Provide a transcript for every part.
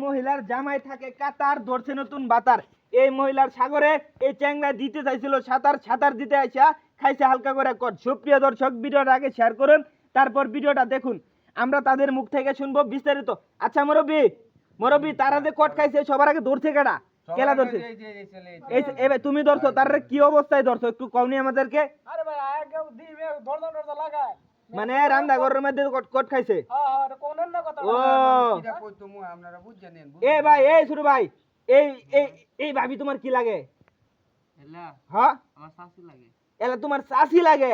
মহিলার জামাই থাকে কাতার, ধরছে নতুন বাতার। এই মহিলার সাগরে এই চ্যাংড়া দিতে চাইছিল সাঁতার দিতে আইসা খাইছে হালকা করে কট। সুপ্রিয় দর্শক, ভিডিওটা আগে শেয়ার করুন, তারপর ভিডিওটা দেখুন, আমরা তাদের মুখ থেকে শুনবো বিস্তারিত। আচ্ছা মুরব্বি তারা যে কট খাইছে সবার আগে ধরছে কেডা? কেলা ধরছে? এই ভাই তুমি ধরছো, তার কি অবস্থায় ধরছো একটু কওনি আমাদেরকে। আরে ভাই আগে দিবে দরদর লাগায় মানে রান্না ঘরের মধ্যে কট খাইছে। হ্যাঁ হ্যাঁ এটা কোন না কথা। ও কিটা কইতো মু আপনারা বুঝ জানেন। এ ভাই, এই শুরু ভাই, এই এই এই ভাবি তোমার কি লাগে? এলা হ্যাঁ আমার শাশি লাগে। এলা তোমার চাচি লাগে?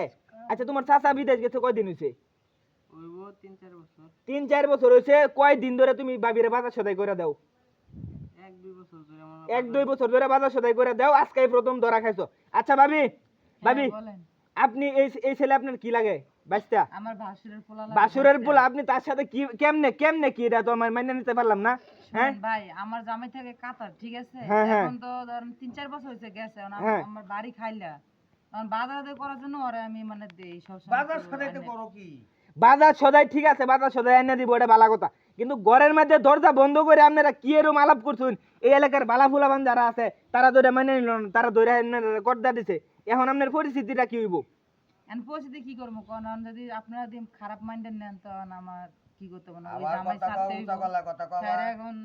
আচ্ছা তোমার চাচা বিদেশ গেছে কয়দিন হইছে? ওইবো 3-4 বছর। 3-4 বছর হইছে। কয়দিন ধরে তুমি ভাবিরে বাজার সদাই করে দাও? 1-2 বছর ধরে আমার 1-2 বছর ধরে বাজার সদাই করে দাও, আজকেই প্রথম ধরা খাইছো। আচ্ছা ভাবি বলেন। আপনি এই ছেলে আপনার কি লাগে? বাচ্চা আমার ভাসুরের পোলা লাগে। বাসুরের পোলা, আপনি তার সাথে কি কেমনে কি এটা তো আমার মাইনে নিতে পারলাম না। হ্যাঁ ভাই আমার জামাই থাকে কাতার, ঠিক আছে? হ্যাঁ, হ্যাঁ। এখন তো ধরেন 3-4 বছর হইছে গেছে, এখন হ্যাঁ। আমার বাড়ি খাইলা। এখন বাজার করার জন্য ওরে আমি মানে দেই সব সময়। বাজার সদাইতে করো কি? বাজার সদাই ঠিক আছে, বাজার সদাই এনে দিব, এটা ভালো কথা। কিন্তু ঘরের মধ্যে দরজা বন্ধ করে আপনারা কি এরকম আলাপ করছেন? এই এলাকার বালা ফুলাবান যারা আছে তারা ধরে মানে নিল না, তারা ধরে কর্দা দিছে। এখন আপনার পরিস্থিতিটা কি হইব? এখন পরিস্থিতি কি করবো কোন? যদি আপনারা যদি খারাপ মাইন্ডের নেন তখন আমার কি করতে হবে না, ওই জামাই ছাড়তে হইব। স্যার এখন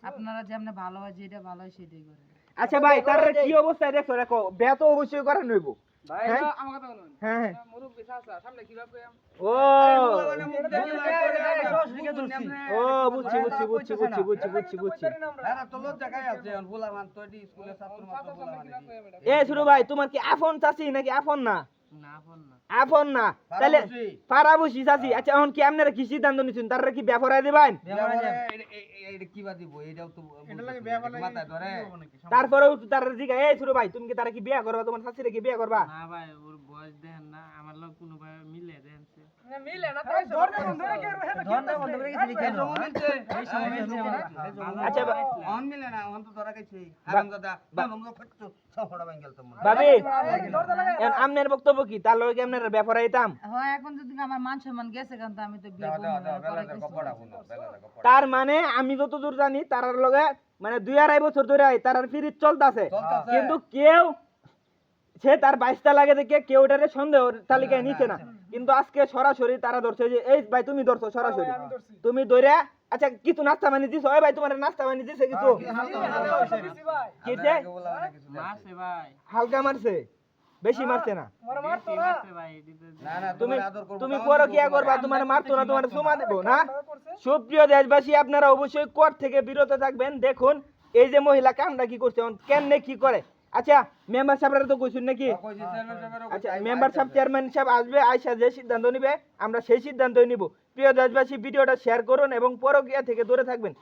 আপনারা যেমন ভালো হয়, যেটা ভালো হয় সেটাই করেন। আচ্ছা ভাই, তার কি অবস্থায় দেখছো দেখো, বিয়া তো অবশ্যই করেন হইব। ভাই হ্যাঁ? আমার কথা বলুন। হ্যাঁ হ্যাঁ। মুরব্বি চাচা সামনে কিভাবে ও ও বুঝছি। হ্যাঁ তো লজ্জা গায় আছে এখন ফুলামান তো দি স্কুলে ছাত্র মাত্র ফুলামান। এ শুরু ভাই, তোমার কি আপন চাচি নাকি আপন না? না আপন না। আপন না তাহলে পারাবসি চাচি। আচ্ছা এখন কি আপনারা কি সিদ্ধান্ত নিছেন, তারা কি বিয়া করাই দিবেন? এটা কি বা দিব? এটাও তো এটা লাগে বিয়া বলে মাথায় ধরে। তারপরেও তারা জিগা, এই শুরু ভাই তুমি কি তারা কি বিয়া করবা, তোমার চাচিরে কি বিয়া করবা? না ভাই ওর বয়স দেখেন না, আমার লোক কোনো ভাই মিলে দেন সে। মিলে না তাই ধরতে বন্ধ করে ধরতে বন্ধ করে গেছিলি কেন? এই সময় মিলছে আচ্ছা অন মিলে না অন তো ধরা গেছে হারামজাদা বামঙ্গ ফট্টু সফড়া ভাঙ গেল তো ভাবি এখন আমনের বক্তব্য কি, তার লগে আপনারা বিয়া করাইতাম? হ্যাঁ এখন যদি আমার মান সম্মান গেছে কারণ আমি তো বিয়ে তার মানে আমি যতদূর জানি তারার লগে মানে 2-2.5 বছর ধরে তারার ফিরিত চলতেছে, কিন্তু কেউ সে তার 22টা লাগে দেখে কেউ এটারে সন্দেহ তালিকায় নিচ্ছে না। কিন্তু আজকে সরাসরি তারা ধরছে যে এই ভাই তুমি ধরছো সরাসরি, তুমি ধরে আচ্ছা কিছু নাস্তা বানিয়ে দিছো? ওই ভাই তোমার নাস্তা বানিয়ে দিছে কিছু? কিছে হালকা মারছে, বেশি মারছে না। তুমি পরে কি করবা? তোমার মারতো না, তোমার চুমা দেবো না? সুপ্রিয় দেশবাসী, আপনারা অবশ্যই কোর্ট থেকে বিরত থাকবেন। দেখুন এই যে মহিলা কামটা কি করছে, কেমনে কি করে। আচ্ছা মেম্বার সাহেবরা তো কইছেন নাকি? আচ্ছা মেম্বার সাহেব, চেয়ারম্যান সাহেব আসবে, আয়সা যে সিদ্ধান্ত নিবে আমরা সেই সিদ্ধান্তই নিব। প্রিয় দেশবাসী, ভিডিওটা শেয়ার করুন এবং পরকীয়া থেকে দূরে থাকবেন।